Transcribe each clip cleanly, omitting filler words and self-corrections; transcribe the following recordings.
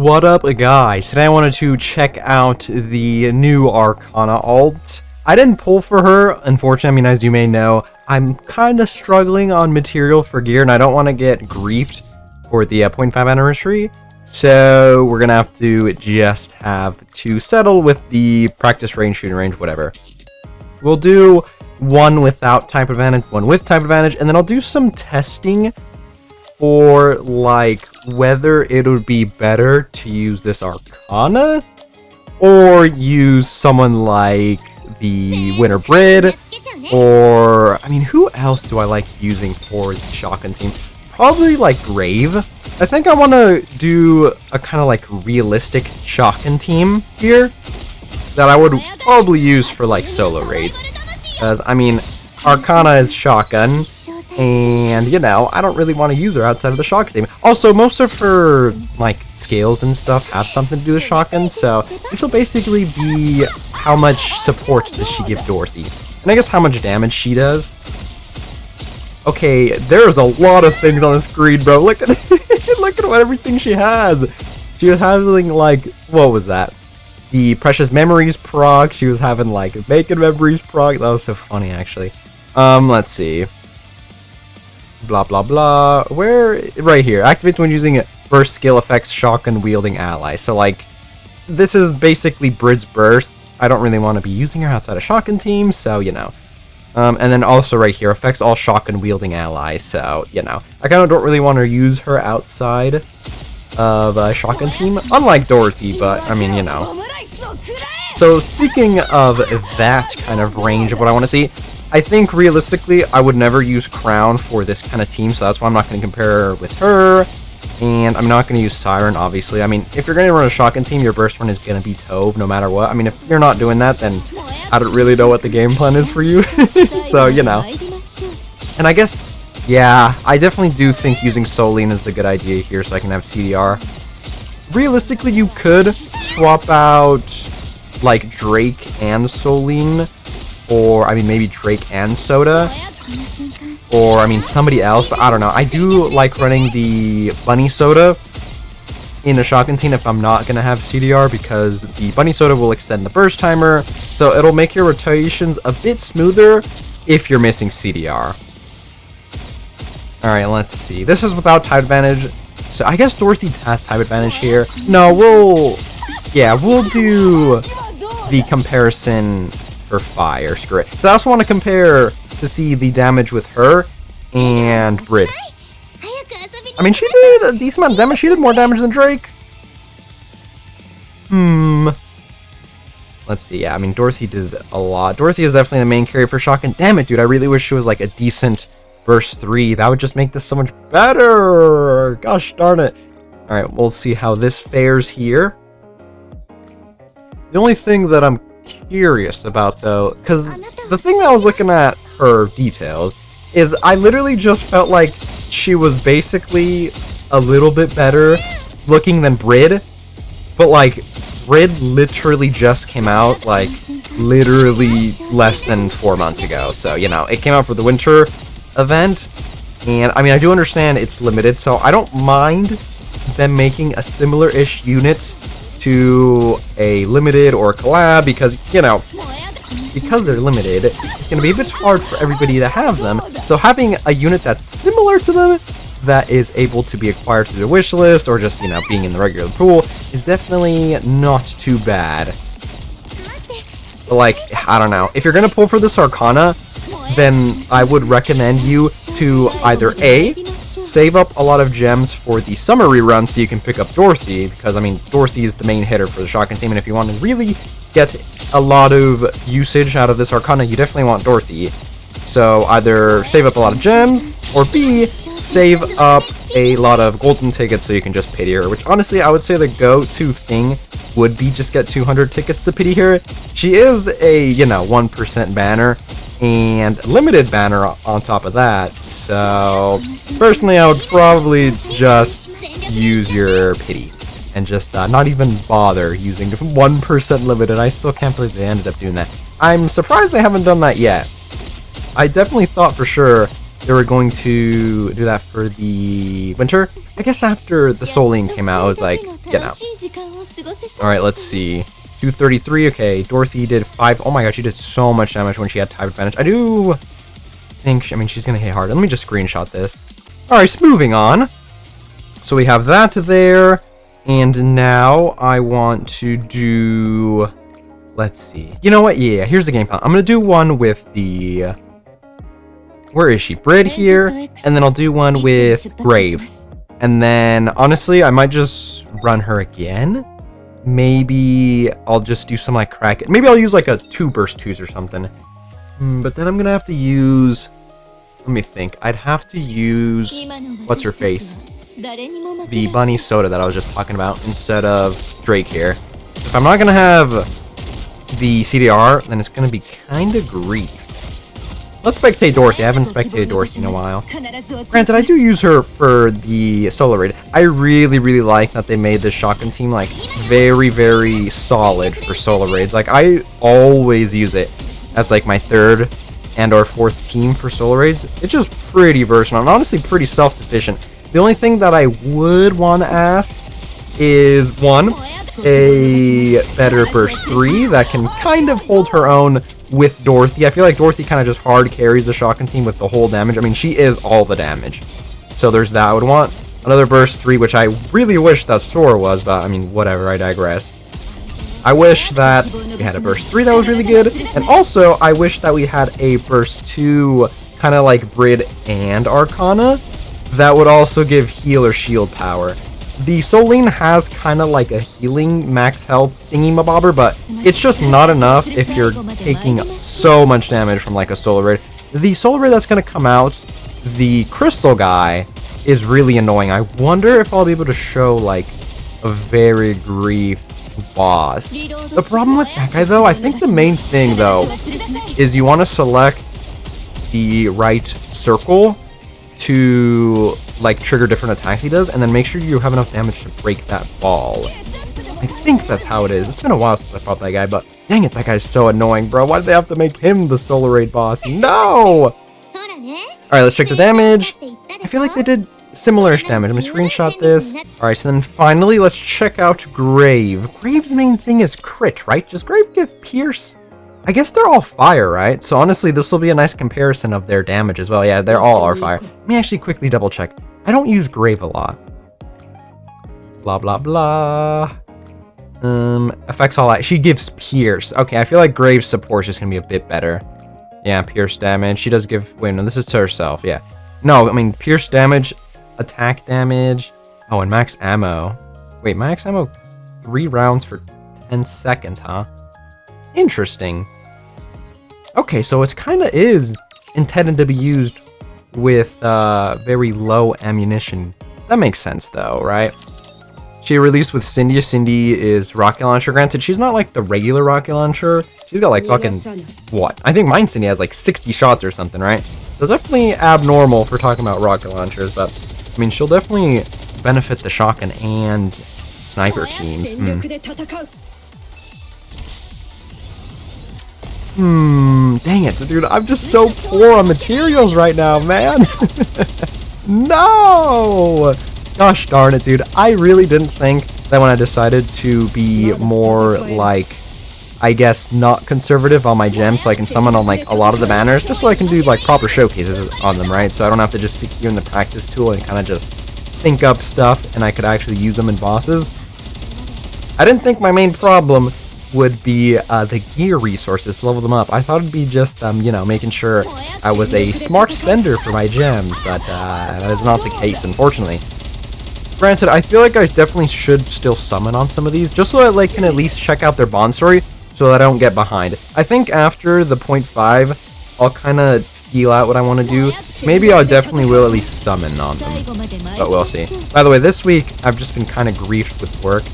What up, guys? Today I wanted to check out the new Arcana alt. I didn't pull for her, unfortunately. I mean, as you may know, I'm kind of struggling on material for gear, and I don't want to get griefed for the 0.5 anniversary. So we're gonna have to just have to settle with the practice range, shooting range, whatever. We'll do one without type advantage, one with type advantage, and then I'll do some testing for like whether it would be better to use this Arcana or use someone like the Winter Brid, or I mean, who else do I like using for the shotgun team? Probably like Grave. I think I want to do a kind of like realistic shotgun team here that I would probably use for like solo raids, because I mean, Arcana is shotgun, and you know, I don't really want to use her outside of the shotgun team. Also, most of her like scales and stuff have something to do with shotgun, so this will basically be how much support does she give Dorothy, and I guess how much damage she does. Okay, there's a lot of things on the screen, bro. Look at look at what everything she has. She was having like, what was that? The Precious Memories proc. She was having like Making Memories proc. That was so funny, actually. Let's see. Blah blah blah. Where? Right here. Activate when using burst skill effects shotgun wielding ally. So like, this is basically Brid's burst. I don't really want to be using her outside of shotgun team, so you know. And then also right here, affects all shotgun wielding allies, so, you know, I kind of don't really want to use her outside of a shotgun team, unlike Dorothy, but, I mean, you know. So, speaking of that kind of range of what I want to see, I think, realistically, I would never use Crown for this kind of team, so that's why I'm not going to compare her with her, and I'm not going to use Siren, obviously. I mean, if you're going to run a shotgun team, your burst run is going to be Tove, no matter what. I mean, if you're not doing that, then I don't really know what the game plan is for you. So, you know. And I guess, yeah, I definitely do think using Soline is the good idea here so I can have CDR. Realistically, you could swap out, like, Drake and Soline, or, I mean, maybe Drake and Soda, or, I mean, somebody else, but I don't know. I do like running the Bunny Soda in a shotgun team if I'm not going to have CDR, because the Bunny Soda will extend the burst timer, so it'll make your rotations a bit smoother if you're missing CDR. Alright, let's see. This is without type advantage, so I guess Dorothy has type advantage here. No, we'll do the comparison for fire. Screw it. So I also want to compare to see the damage with her and Brid. I mean, she did a decent amount of damage. She did more damage than Drake. Let's see. Yeah, I mean, Dorothy did a lot. Dorothy is definitely the main carry for shotgun. Damn it, dude. I really wish she was like a decent burst 3. That would just make this so much better. Gosh darn it. Alright, we'll see how this fares here. The only thing that I'm curious about, though, because the thing that I was looking at her details is I literally just felt like she was basically a little bit better looking than Brid, but like Brid literally just came out like literally less than 4 months ago, so you know, it came out for the winter event, and I mean, I do understand it's limited, so I don't mind them making a similar-ish unit to a limited or a collab, because you know, because they're limited, it's going to be a bit hard for everybody to have them, so having a unit that's similar to them, that is able to be acquired through the wish list, or just, you know, being in the regular pool, is definitely not too bad. But like, I don't know, if you're going to pull for this Arcana, then I would recommend you to either A, save up a lot of gems for the summer rerun so you can pick up Dorothy, because I mean, Dorothy is the main hitter for the shotgun team, and if you want to really get a lot of usage out of this Arcana, you definitely want Dorothy. So either save up a lot of gems, or B, save up a lot of golden tickets so you can just pity her, which honestly I would say the go-to thing would be just get 200 tickets to pity her. She is a, you know, 1% banner, and limited banner on top of that, so personally I would probably just use your pity and just not even bother using 1% limited. I still can't believe they ended up doing that. I'm surprised they haven't done that yet. I definitely thought for sure they were going to do that for the winter. I guess after the Soline came out, I was like, get out. Alright, let's see. 233, okay. Dorothy did 5. Oh my god, she did so much damage when she had type advantage. I do think, I mean, she's gonna hit hard. Let me just screenshot this. Alright, so moving on. So we have that there. And now I want to do... Let's see. You know what? Yeah, here's the game plan. I'm gonna do one with the... Where is she? Brid here. And then I'll do one with Grave. And then, honestly, I might just run her again. Maybe I'll just do some like crack. Maybe I'll use like a 2 burst 2s or something. But then I'm gonna have to use... Let me think. I'd have to use... What's her face? The Bunny Soda that I was just talking about instead of Drake here. If I'm not gonna have the CDR, then it's gonna be kinda griefed. Let's spectate Dorothy. I haven't spectated Dorothy in a while. Granted, I do use her for the solo raid. I really like that they made this shotgun team like very solid for solo raids. Like I always use it as like my 3rd and or 4th team for solo raids. It's just pretty versatile and honestly pretty self-sufficient. The only thing that I would want to ask is one, a better burst 3 that can kind of hold her own with Dorothy. I feel like Dorothy kind of just hard carries the shotgun team with the whole damage. I mean, she is all the damage. So there's that. I would want another burst 3, which I really wish that Sora was, but I mean, whatever, I digress. I wish that we had a burst 3 that was really good, and also I wish that we had a burst 2 kind of like Brid and Arcana that would also give heal or shield power. The Soline has kind of like a healing max health thingy-mabobber, but it's just not enough if you're taking so much damage from like a solo raid. The solo raid that's going to come out, the crystal guy, is really annoying. I wonder if I'll be able to show like a very grief boss. The problem with that guy though, I think the main thing though, is you want to select the right circle to like trigger different attacks he does, and then make sure you have enough damage to break that ball. I think that's how it is. It's been a while since I fought that guy, but dang it, that guy's so annoying, bro. Why did they have to make him the solo raid boss? No! Alright, let's check the damage. I feel like they did similar-ish damage. Let me screenshot this. Alright, so then finally, let's check out Grave. Grave's main thing is crit, right? Does Grave give Pierce? I guess they're all fire, right? So honestly, this will be a nice comparison of their damage as well. Yeah, they're all are fire. Let me actually quickly double check. I don't use Grave a lot. Blah, blah, blah. Affects all that. She gives Pierce. Okay, I feel like Grave's support is just gonna be a bit better. Yeah, Pierce damage. She does give... Wait, no, this is to herself. Yeah. No, I mean, Pierce damage, attack damage. Oh, and max ammo. Wait, max ammo 3 rounds for 10 seconds, huh? Interesting. Okay, so it kind of is intended to be used with very low ammunition. That makes sense, though, right? She released with Cindy. Cindy is rocket launcher. Granted, she's not like the regular rocket launcher. She's got like fucking... What? I think mine Cindy has like 60 shots or something, right? So definitely abnormal for talking about rocket launchers, but I mean, she'll definitely benefit the shotgun and sniper teams. Dang it, dude, I'm just so poor on materials right now, man. No! Gosh darn it, dude. I really didn't think that when I decided to be more, like, I guess, not conservative on my gems, so I can summon on, like, a lot of the banners, just so I can do, like, proper showcases on them, right? So I don't have to just sit here in the practice tool and kind of just think up stuff, and I could actually use them in bosses. I didn't think my main problem would be the gear resources to level them up. I thought it'd be just, you know, making sure I was a smart spender for my gems, but that is not the case, unfortunately. Granted, I feel like I definitely should still summon on some of these, just so that I can at least check out their bond story, so that I don't get behind. I think after the 0.5, I'll kind of feel out what I want to do. Maybe I definitely will at least summon on them, but we'll see. By the way, this week, I've just been kind of griefed with work.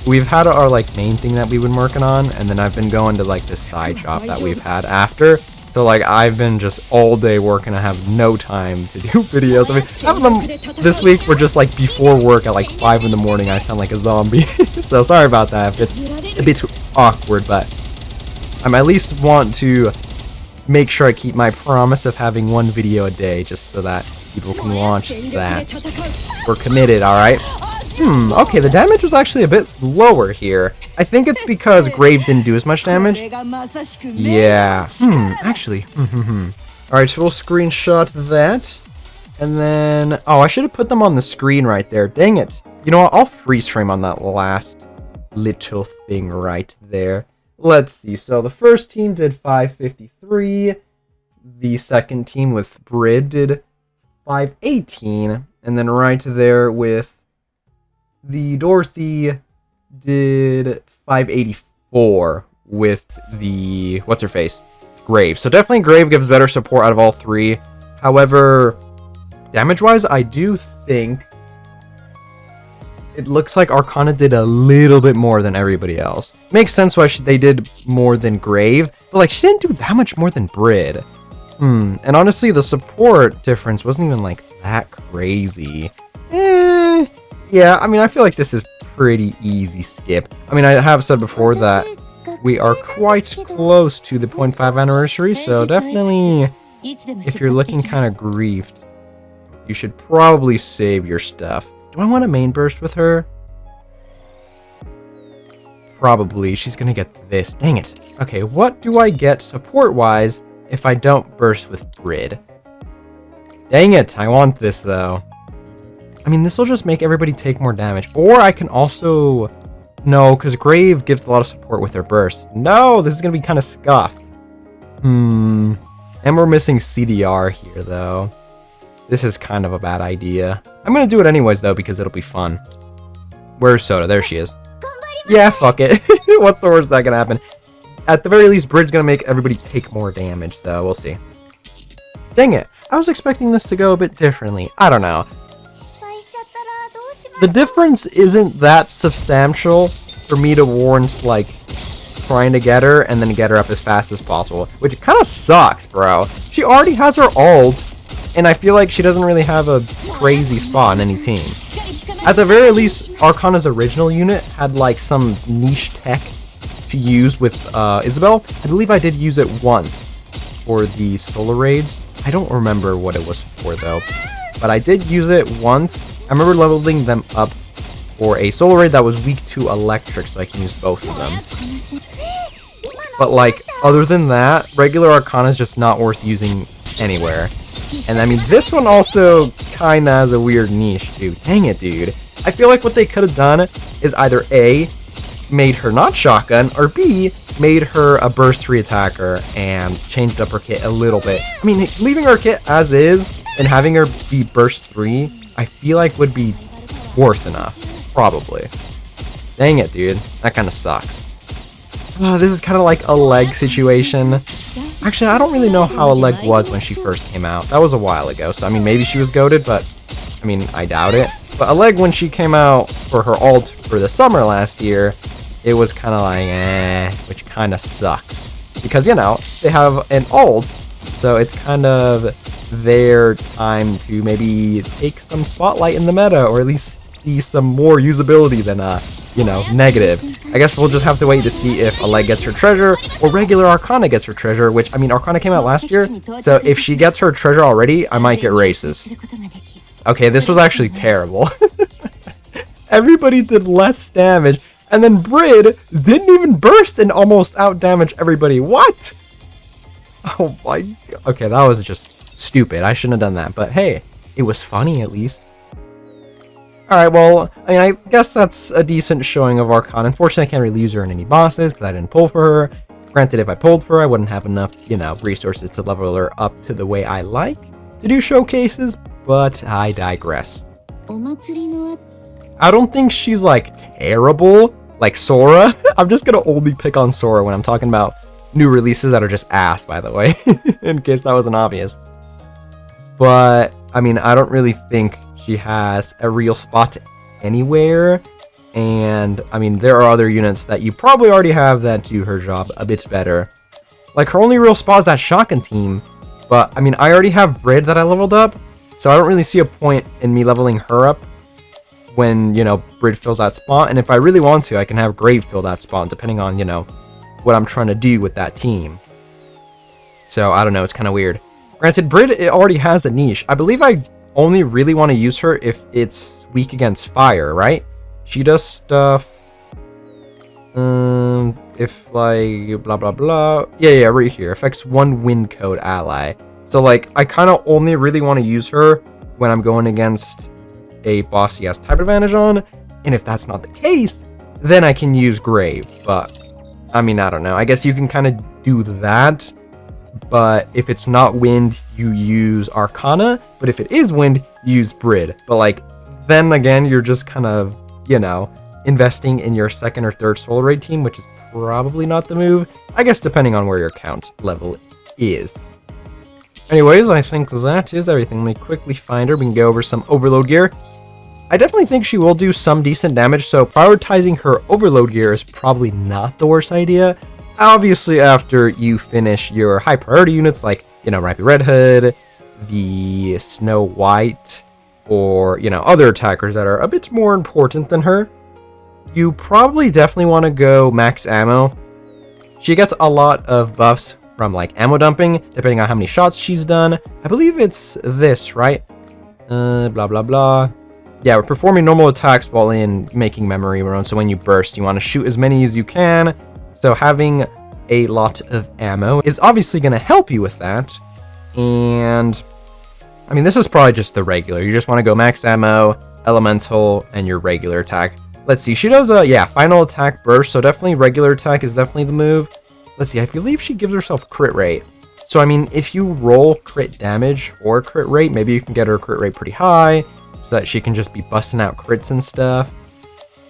We've had our, like, main thing that we've been working on, and then I've been going to, like, this side shop that we've had after. So, like, I've been just all day working. I have no time to do videos. I mean, half of them this week were just, like, before work at, like, 5 in the morning. I sound like a zombie. So, sorry about that if it's a bit too awkward, but I at least want to make sure I keep my promise of having one video a day just so that people can watch that. We're committed, alright? Okay, the damage was actually a bit lower here. I think it's because Grave didn't do as much damage. Yeah. Actually. Alright, so we'll screenshot that. And then... Oh, I should have put them on the screen right there. Dang it. You know what? I'll freeze frame on that last little thing right there. Let's see. So the first team did 553. The second team with Brid did 518. And then right there with the Dorothy did 584 with the... What's her face? Grave. So definitely Grave gives better support out of all three. However, damage-wise, I do think it looks like Arcana did a little bit more than everybody else. Makes sense why they did more than Grave, but like she didn't do that much more than Brid. And honestly, the support difference wasn't even like that crazy. Yeah, I mean, I feel like this is pretty easy skip. I mean, I have said before that we are quite close to the 0.5 anniversary, so definitely, if you're looking kind of grieved, you should probably save your stuff. Do I want to main burst with her? Probably. She's gonna get this. Dang it. Okay, what do I get support-wise if I don't burst with Brid? Dang it, I want this, though. I mean, this will just make everybody take more damage. Or I can also... No, because Grave gives a lot of support with her burst. No, this is going to be kind of scuffed. And we're missing CDR here, though. This is kind of a bad idea. I'm going to do it anyways, though, because it'll be fun. Where's Soda? There she is. Yeah, fuck it. What's the worst that can happen? At the very least, Brid's going to make everybody take more damage, so we'll see. Dang it. I was expecting this to go a bit differently. I don't know. The difference isn't that substantial for me to warrant, like, trying to get her and then get her up as fast as possible. Which kind of sucks, bro. She already has her ult, and I feel like she doesn't really have a crazy spot in any team. At the very least, Arcana's original unit had, like, some niche tech to use with Isabel. I believe I did use it once for the solar raids. I don't remember what it was for, though. But I did use it once. I remember leveling them up for a solar raid that was weak to electric, so I can use both of them. But like, other than that, regular Arcana is just not worth using anywhere. And I mean, this one also kinda has a weird niche, too. Dang it, dude. I feel like what they could have done is either A, made her not shotgun, or B, made her a burst 3 attacker and changed up her kit a little bit. I mean, leaving her kit as is and having her be burst 3, I feel like would be worth enough. Probably. Dang it, dude. That kind of sucks. This is kind of like a leg situation. Actually, I don't really know how a leg was when she first came out. That was a while ago, so I mean, maybe she was goated, but I mean, I doubt it. But a leg when she came out for her ult for the summer last year, it was kind of like, which kind of sucks. Because, you know, they have an ult, so it's kind of their time to maybe take some spotlight in the meta, or at least see some more usability than, you know, negative. I guess we'll just have to wait to see if a leg gets her treasure, or regular Arcana gets her treasure, which, I mean, Arcana came out last year, so if she gets her treasure already, I might get races. Okay, this was actually terrible. Everybody did less damage, and then Brid didn't even burst and almost out-damage everybody. What? Oh my god. Okay, that was just stupid. I shouldn't have done that, but hey, it was funny at least. Alright, well, I mean, I guess that's a decent showing of Arcana. Unfortunately, I can't really use her in any bosses because I didn't pull for her. Granted, if I pulled for her, I wouldn't have enough, you know, resources to level her up to the way I like to do showcases, but I digress. I don't think she's, like, terrible, like Sora. I'm just gonna only pick on Sora when I'm talking about new releases that are just ass, by the way, in case that wasn't obvious. But, I mean, I don't really think she has a real spot anywhere, and, I mean, there are other units that you probably already have that do her job a bit better. Like, her only real spot is that shotgun team, but, I mean, I already have Brid that I leveled up, so I don't really see a point in me leveling her up when, you know, Brid fills that spot, and if I really want to, I can have Grave fill that spot, depending on, you know, what I'm trying to do with that team. So I don't know, it's kind of weird. Granted, Brid it already has a niche. I believe I only really want to use her if it's weak against fire, right? She does stuff. If like blah blah blah. Yeah, right here. Affects one wind code ally. So like I kind of only really want to use her when I'm going against a boss he has type advantage on. And if that's not the case, then I can use Grave. But I mean, I don't know. I guess you can kind of do that. But if it's not wind, you use Arcana. But if it is wind, you use Brid. But like, then again, you're just kind of, you know, investing in your second or third soul raid team, which is probably not the move. I guess depending on where your count level is. Anyways, I think that is everything. Let me quickly find her. We can go over some overload gear. I definitely think she will do some decent damage, so prioritizing her overload gear is probably not the worst idea. Obviously, after you finish your high priority units like, you know, Rapid Red Hood, the Snow White, or, you know, other attackers that are a bit more important than her, you probably definitely want to go max ammo. She gets a lot of buffs from like ammo dumping, depending on how many shots she's done. I believe it's this, right? Blah, blah, blah. Yeah, we're performing normal attacks while in making memory run. So when you burst, you want to shoot as many as you can. So having a lot of ammo is obviously going to help you with that. And I mean, this is probably just the regular. You just want to go max ammo, elemental, and your regular attack. Let's see. She does yeah, final attack burst. So definitely regular attack is definitely the move. Let's see. I believe she gives herself crit rate. So I mean, if you roll crit damage or crit rate, maybe you can get her crit rate pretty high, so that she can just be busting out crits and stuff.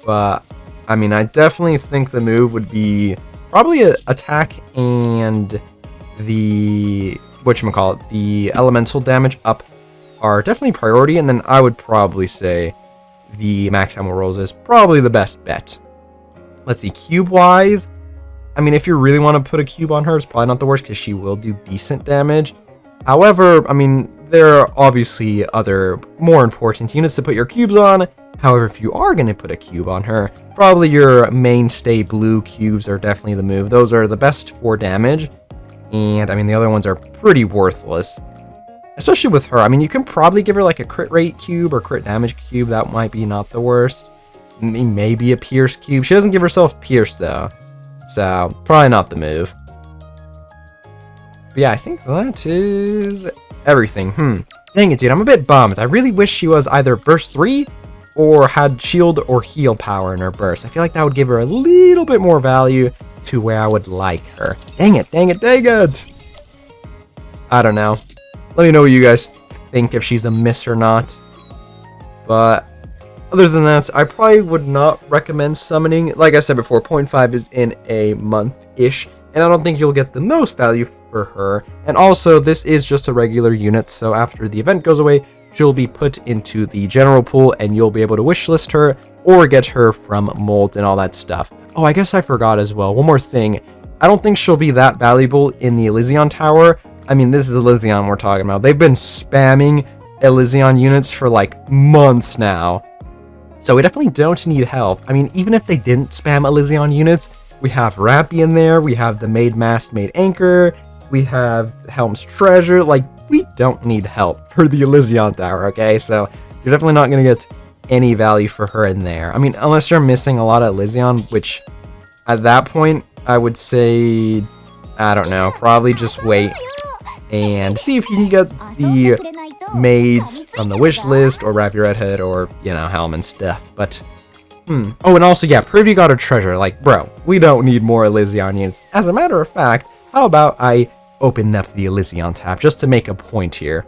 But I mean, I definitely think the move would be probably a attack and the whatchamacallit, the elemental damage up are definitely priority, and then I would probably say the max ammo rolls is probably the best bet. Let's see, cube wise, I mean, if you really want to put a cube on her, it's probably not the worst because she will do decent damage. However, I mean, there are obviously other more important units to put your cubes on. However, if you are going to put a cube on her, probably your mainstay blue cubes are definitely the move. Those are the best for damage. And I mean, the other ones are pretty worthless. Especially with her. I mean, you can probably give her like a crit rate cube or crit damage cube. That might be not the worst. Maybe a pierce cube. She doesn't give herself pierce though. So, probably not the move. But yeah, I think that is everything. Dang it, dude. I'm a bit bummed. I really wish she was either burst 3 or had shield or heal power in her burst. I feel like that would give her a little bit more value to where I would like her. Dang it, dang it, dang it! I don't know. Let me know what you guys think, if she's a miss or not. But other than that, I probably would not recommend summoning. Like I said before, 0.5 is in a month-ish, and I don't think you'll get the most value for her. And also, this is just a regular unit, so after the event goes away, she'll be put into the general pool, and you'll be able to wishlist her or get her from molds and all that stuff. Oh, I guess I forgot as well. One more thing. I don't think she'll be that valuable in the Elysion Tower. I mean, this is Elysion we're talking about. They've been spamming Elysion units for like months now. So we definitely don't need help. I mean, even if they didn't spam Elysion units, we have Rampy in there, we have the Made Mast, Made Anchor, we have Helm's Treasure. Like, we don't need help for the Elysion Tower, okay? So you're definitely not going to get any value for her in there. I mean, unless you're missing a lot of Elysion, which at that point, I would say, I don't know, probably just wait and see if you can get the maids from the wish list or Wrap Your Red Hood or, you know, Helm and stuff. But, oh, and also, yeah, Privy got a treasure. Like, bro, we don't need more Elysion units. As a matter of fact, how about I open up the Elysion tab just to make a point here.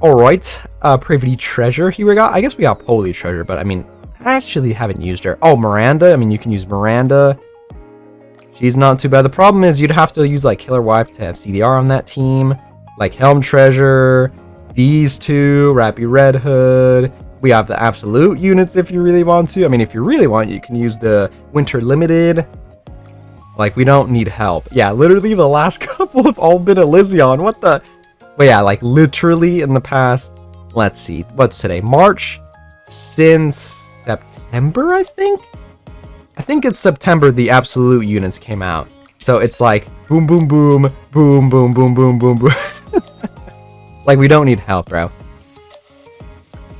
Alright, Privy treasure here we got. I guess we got Holy treasure, but I mean, I actually haven't used her. Oh, Miranda. I mean, you can use Miranda. She's not too bad. The problem is you'd have to use like Killer Wife to have CDR on that team. Like Helm Treasure, these two, Rappy Red Hood. We have the absolute units if you really want to. I mean, if you really want, you can use the Winter Limited. Like, we don't need help. Yeah, literally the last couple have all been Elysion. What the? But yeah, like literally in the past, let's see, what's today? March? Since September, I think? I think it's September the absolute units came out. So it's like boom, boom, boom, boom, boom, boom, boom, boom, boom. Like, we don't need help, bro.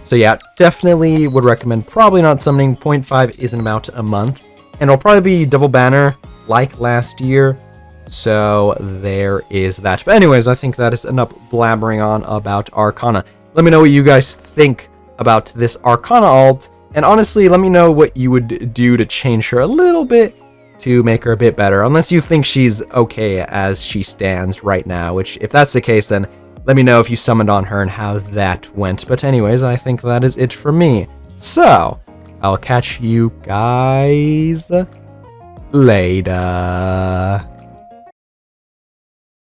So yeah, definitely would recommend probably not summoning. 0.5 is an amount a month. And it'll probably be double banner like last year. So there is that. But anyways, I think that is enough blabbering on about Arcana. Let me know what you guys think about this Arcana alt. And honestly, let me know what you would do to change her a little bit to make her a bit better. Unless you think she's okay as she stands right now. Which, if that's the case, then let me know if you summoned on her and how that went. But anyways, I think that is it for me. So, I'll catch you guys later.